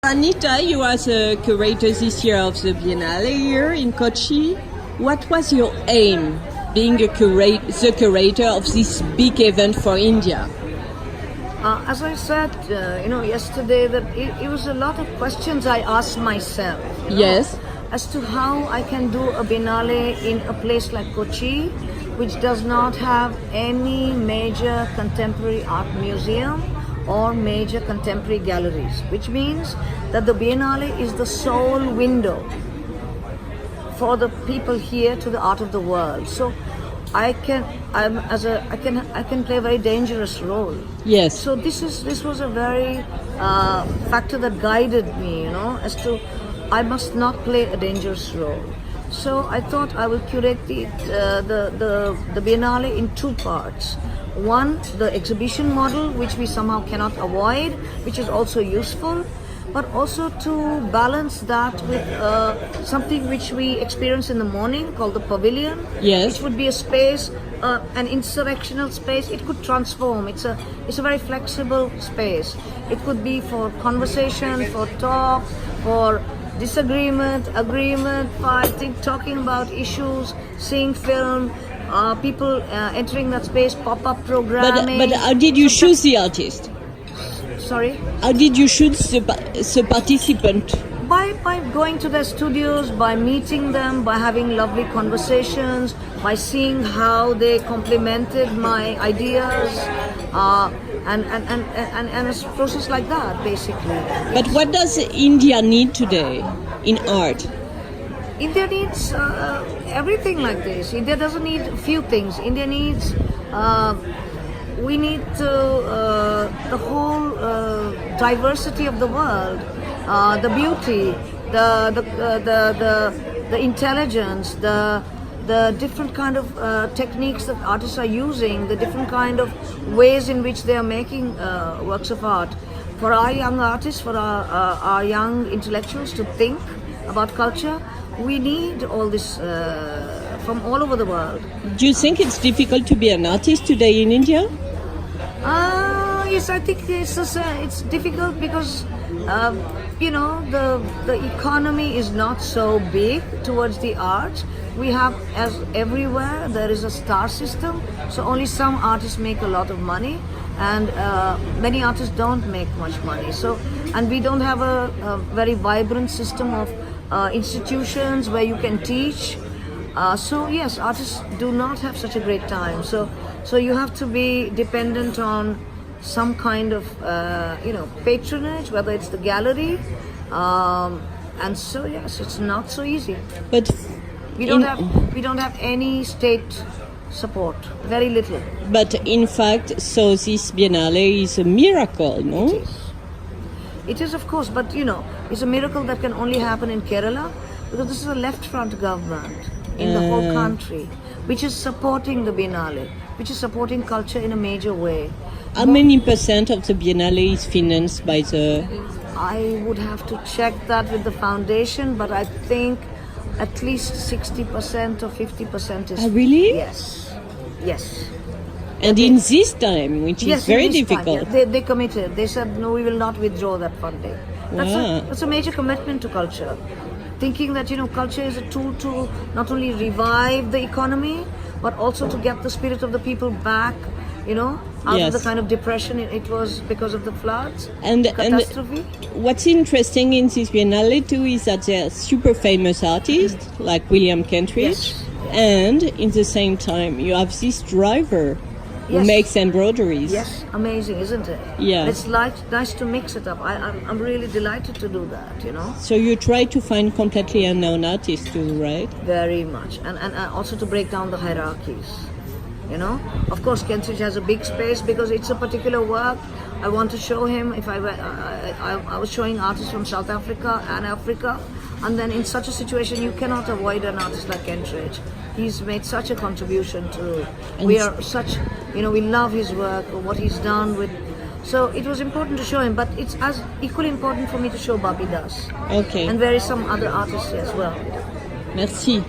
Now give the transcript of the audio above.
Anita, you are the curator this year of the Biennale here in Kochi. What was your aim being the curator of this big event for India? As I said, yesterday, that it was a lot of questions I asked myself. Yes. As to how I can do a Biennale in a place like Kochi, which does not have any major contemporary art museum or major contemporary galleries, which means that the Biennale is the sole window for the people here to the art of the world. So I can play a very dangerous role. Yes. So this was a very factor that guided me, as to I must not play a dangerous role. So I thought I will curate the Biennale in two parts. One, the exhibition model, which we somehow cannot avoid, which is also useful, but also to balance that with something which we experience in the morning called the pavilion. Yes. Which would be a space, an insurrectional space. It could transform. It's a very flexible space. It could be for conversation, for talk, for disagreement, agreement, fighting, talking about issues, seeing film, people entering that space, pop-up programming. But how did you choose the artist? Sorry? How did you choose the participant? By going to their studios, by meeting them, by having lovely conversations, by seeing how they complemented my ideas, and a process like that, basically. But what does India need today in art? India needs everything like this. India doesn't need a few things. India needs, we need the whole diversity of the world, the beauty, the intelligence, the different kind of techniques that artists are using, the different kind of ways in which they are making works of art. For our young artists, for our young intellectuals to think about culture, we need all this from all over the world. Do you think it's difficult to be an artist today in India? Yes, I think it's difficult because the economy is not so big towards the arts. We have, as everywhere, there is a star system, so only some artists make a lot of money, and many artists don't make much money. So, and we don't have a very vibrant system of institutions where you can teach. So yes, artists do not have such a great time. So you have to be dependent on some kind of patronage, whether it's the gallery, and so yes, it's not so easy. But we don't have any state support, very little. But in fact, so this Biennale is a miracle, no? It is, of course, but it's a miracle that can only happen in Kerala, because this is a left front government in the whole country, which is supporting the Biennale, which is supporting culture in a major way. How many percent of the Biennale is financed by the... I would have to check that with the foundation, but I think at least 60% or 50% is... really? Yes. And in this time, which is very difficult. They committed. They said, no, we will not withdraw that funding. That's a major commitment to culture. Thinking that, culture is a tool to not only revive the economy, but also to get the spirit of the people back, out of the kind of depression it was because of the floods, catastrophe. And what's interesting in this Biennale too is that there are super famous artists like William Kentridge, and in the same time you have this driver who makes embroideries. Yes, amazing, isn't it? Yeah. It's nice to mix it up. I'm really delighted to do that, So you try to find completely unknown artists too, right? Very much, and also to break down the hierarchies. Of course, Kentridge has a big space because it's a particular work. I want to show him. If I was showing artists from South Africa and Africa, and then in such a situation, you cannot avoid an artist like Kentridge. He's made such a contribution to. We love his work, what he's done with. So it was important to show him, but it's as equally important for me to show Babi Das. Okay. And there is some other artists as well. Merci.